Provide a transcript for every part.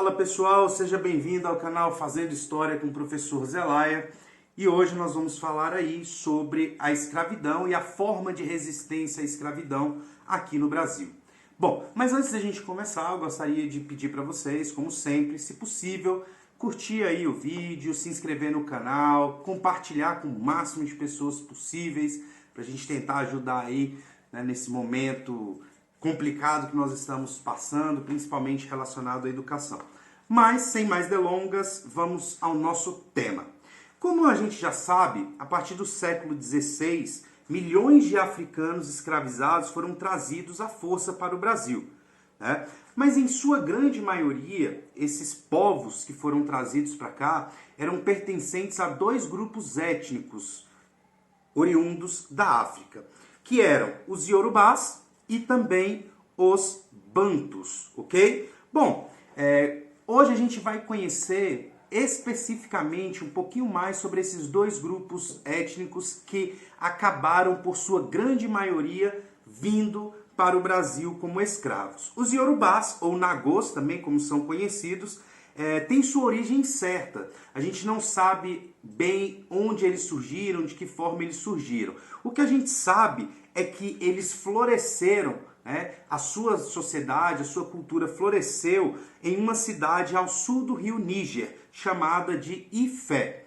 Fala pessoal, seja bem-vindo ao canal Fazendo História com o professor Zelaya. E hoje nós vamos falar aí sobre a escravidão e a forma de resistência à escravidão aqui no Brasil. Bom, mas antes da gente começar, eu gostaria de pedir para vocês, como sempre, se possível, curtir aí o vídeo, se inscrever no canal, compartilhar com o máximo de pessoas possíveis, para a gente tentar ajudar aí, né, nesse momento complicado que nós estamos passando, principalmente relacionado à educação. Mas, sem mais delongas, vamos ao nosso tema. Como a gente já sabe, a partir do século XVI, milhões de africanos escravizados foram trazidos à força para o Brasil, né? Mas em sua grande maioria, esses povos que foram trazidos para cá eram pertencentes a dois grupos étnicos oriundos da África, que eram os Iorubás e também os Bantus, ok? Bom, hoje a gente vai conhecer especificamente um pouquinho mais sobre esses dois grupos étnicos que acabaram, por sua grande maioria, vindo para o Brasil como escravos. Os Iorubás, ou Nagôs também, como são conhecidos, têm sua origem incerta. A gente não sabe bem onde eles surgiram, de que forma eles surgiram. O que a gente sabe é que eles floresceram, né? A sua sociedade, a sua cultura floresceu em uma cidade ao sul do rio Níger, chamada de Ifé.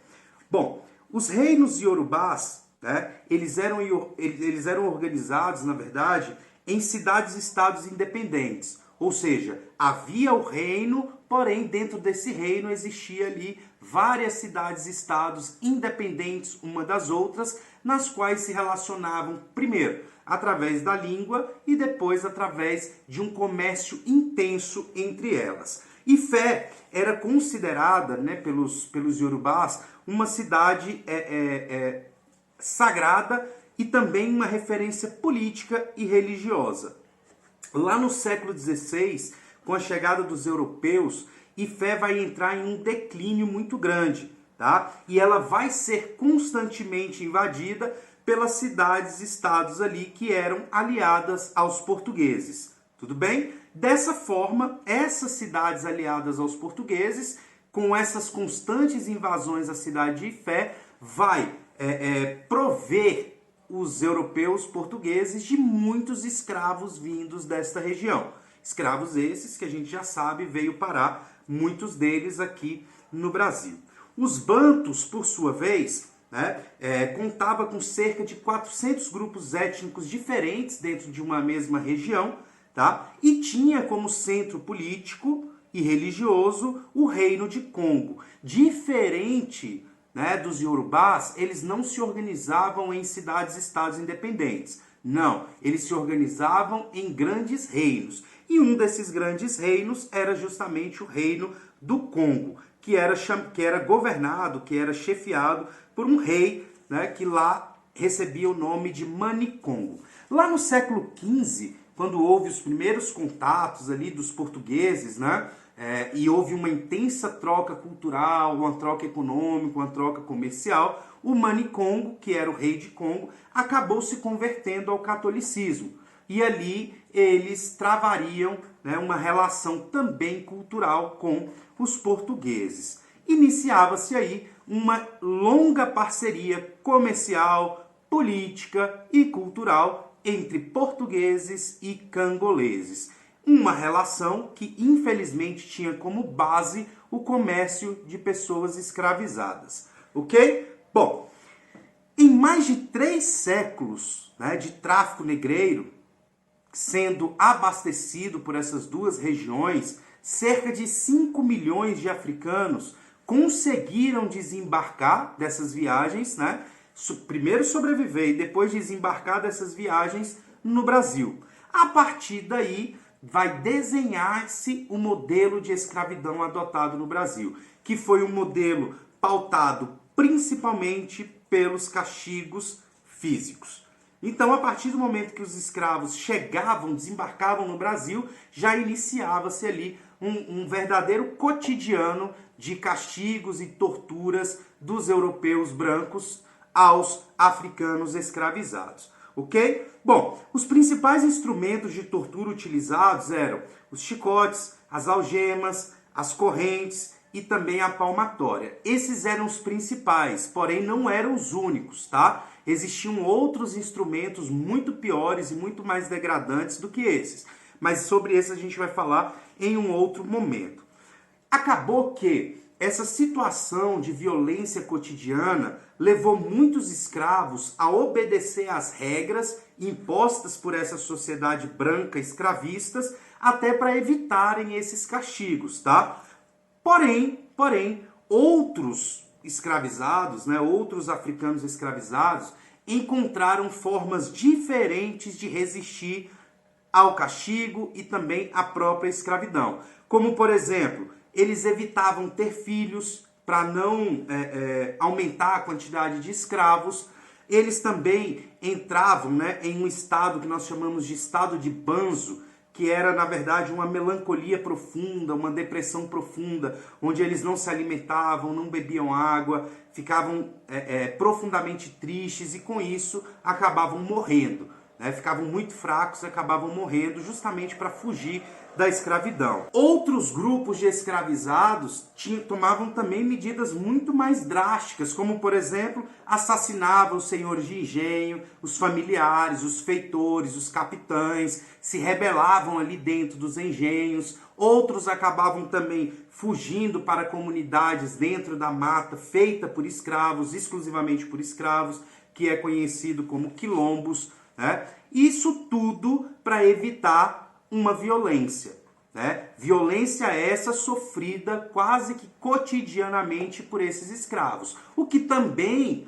Bom, os reinos iorubás, né, eles eram organizados, na verdade, em cidades-estados independentes. Ou seja, havia o reino, porém dentro desse reino existia ali várias cidades-estados independentes uma das outras, nas quais se relacionavam primeiro através da língua e depois através de um comércio intenso entre elas. Ifé era considerada, né, pelos iorubás uma cidade sagrada e também uma referência política e religiosa. Lá no século XVI, com a chegada dos europeus, Ifé vai entrar em um declínio muito grande, tá? E ela vai ser constantemente invadida pelas cidades-estados ali que eram aliadas aos portugueses. Tudo bem? Dessa forma, essas cidades aliadas aos portugueses, com essas constantes invasões à cidade de Ifé, vai prover os europeus portugueses de muitos escravos vindos desta região. Escravos esses que a gente já sabe veio parar, muitos deles aqui no Brasil. Os bantus, por sua vez, né, contava com cerca de 400 grupos étnicos diferentes dentro de uma mesma região, tá? E tinha como centro político e religioso o reino de Congo. Diferente, né, dos iorubás, eles não se organizavam em cidades-estados independentes. Não, eles se organizavam em grandes reinos. E um desses grandes reinos era justamente o reino do Congo, que era governado, que era chefiado por um rei, né, que lá recebia o nome de Manicongo. Lá no século XV, quando houve os primeiros contatos ali dos portugueses, né, e houve uma intensa troca cultural, uma troca econômica, uma troca comercial, o Manicongo, que era o rei de Congo, acabou se convertendo ao catolicismo. E ali eles travariam, né, uma relação também cultural com os portugueses. Iniciava-se aí uma longa parceria comercial, política e cultural entre portugueses e cangoleses. Uma relação que, infelizmente, tinha como base o comércio de pessoas escravizadas. Ok? Bom, em mais de 3 séculos, né, de tráfico negreiro, sendo abastecido por essas duas regiões, cerca de 5 milhões de africanos conseguiram desembarcar dessas viagens, né? Primeiro sobreviver e depois desembarcar dessas viagens no Brasil. A partir daí, vai desenhar-se o modelo de escravidão adotado no Brasil, que foi um modelo pautado principalmente pelos castigos físicos. Então, a partir do momento que os escravos chegavam, desembarcavam no Brasil, já iniciava-se ali um verdadeiro cotidiano de castigos e torturas dos europeus brancos aos africanos escravizados. Ok? Bom, os principais instrumentos de tortura utilizados eram os chicotes, as algemas, as correntes e também a palmatória. Esses eram os principais, porém não eram os únicos, tá? Existiam outros instrumentos muito piores e muito mais degradantes do que esses, mas sobre esses a gente vai falar em um outro momento. Acabou que essa situação de violência cotidiana levou muitos escravos a obedecer às regras impostas por essa sociedade branca escravistas, até para evitarem esses castigos, tá? Porém, outros escravizados, né, outros africanos escravizados, encontraram formas diferentes de resistir ao castigo e também à própria escravidão. Como, por exemplo, eles evitavam ter filhos para não aumentar a quantidade de escravos. Eles também entravam, né, em um estado que nós chamamos de estado de banzo, que era, na verdade, uma melancolia profunda, uma depressão profunda, onde eles não se alimentavam, não bebiam água, ficavam profundamente tristes e, com isso, acabavam morrendo. Né? Ficavam muito fracos e acabavam morrendo justamente para fugir da escravidão. Outros grupos de escravizados tomavam também medidas muito mais drásticas, como, por exemplo, assassinavam os senhores de engenho, os familiares, os feitores, os capitães, se rebelavam ali dentro dos engenhos. Outros acabavam também fugindo para comunidades dentro da mata, feita por escravos, exclusivamente por escravos, que é conhecido como quilombos, né? Isso tudo para evitar uma violência, né? Violência essa sofrida quase que cotidianamente por esses escravos, o que também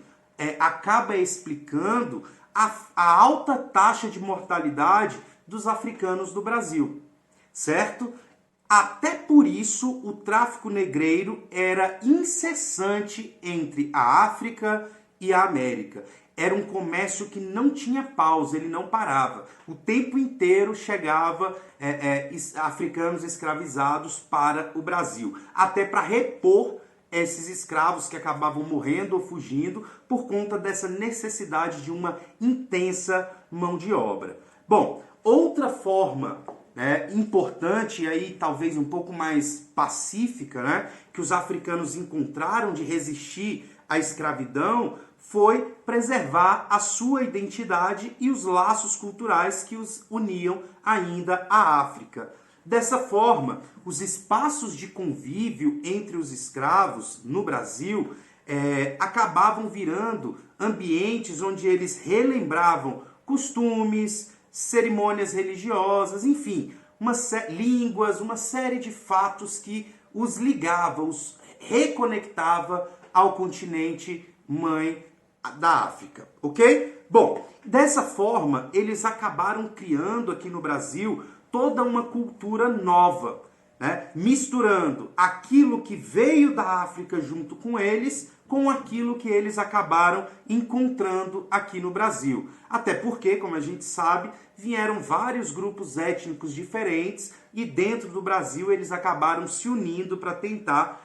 acaba explicando a alta taxa de mortalidade dos africanos do Brasil, certo? Até por isso o tráfico negreiro era incessante entre a África e a América. Era um comércio que não tinha pausa, ele não parava. O tempo inteiro chegava africanos escravizados para o Brasil, até para repor esses escravos que acabavam morrendo ou fugindo por conta dessa necessidade de uma intensa mão de obra. Bom, outra forma importante e aí talvez um pouco mais pacífica, né, que os africanos encontraram de resistir à escravidão foi preservar a sua identidade e os laços culturais que os uniam ainda à África. Dessa forma, os espaços de convívio entre os escravos no Brasil acabavam virando ambientes onde eles relembravam costumes, cerimônias religiosas, enfim, línguas, uma série de fatos que os ligava, os reconectava ao continente mãe da África, ok? Bom, dessa forma, eles acabaram criando aqui no Brasil toda uma cultura nova, né? Misturando aquilo que veio da África junto com eles com aquilo que eles acabaram encontrando aqui no Brasil. Até porque, como a gente sabe, vieram vários grupos étnicos diferentes e dentro do Brasil eles acabaram se unindo para tentar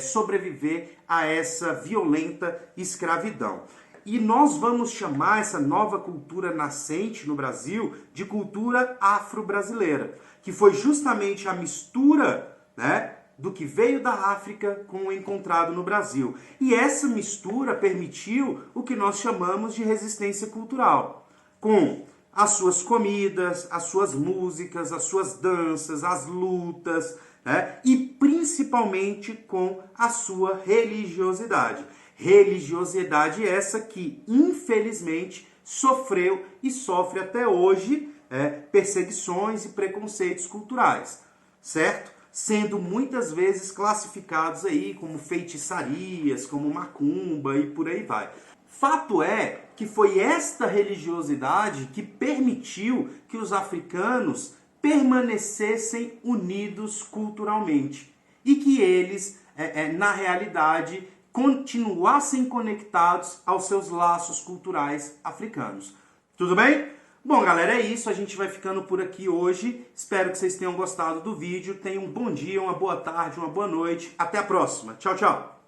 sobreviver a essa violenta escravidão. E nós vamos chamar essa nova cultura nascente no Brasil de cultura afro-brasileira, que foi justamente a mistura, né, do que veio da África com o encontrado no Brasil. E essa mistura permitiu o que nós chamamos de resistência cultural, com as suas comidas, as suas músicas, as suas danças, as lutas, né, e principalmente com a sua religiosidade. Religiosidade essa que, infelizmente, sofreu e sofre até hoje perseguições e preconceitos culturais, certo? Sendo muitas vezes classificados aí como feitiçarias, como macumba e por aí vai. Fato é que foi esta religiosidade que permitiu que os africanos permanecessem unidos culturalmente e que eles, na realidade, continuassem conectados aos seus laços culturais africanos. Tudo bem? Bom, galera, é isso. A gente vai ficando por aqui hoje. Espero que vocês tenham gostado do vídeo. Tenham um bom dia, uma boa tarde, uma boa noite. Até a próxima. Tchau, tchau.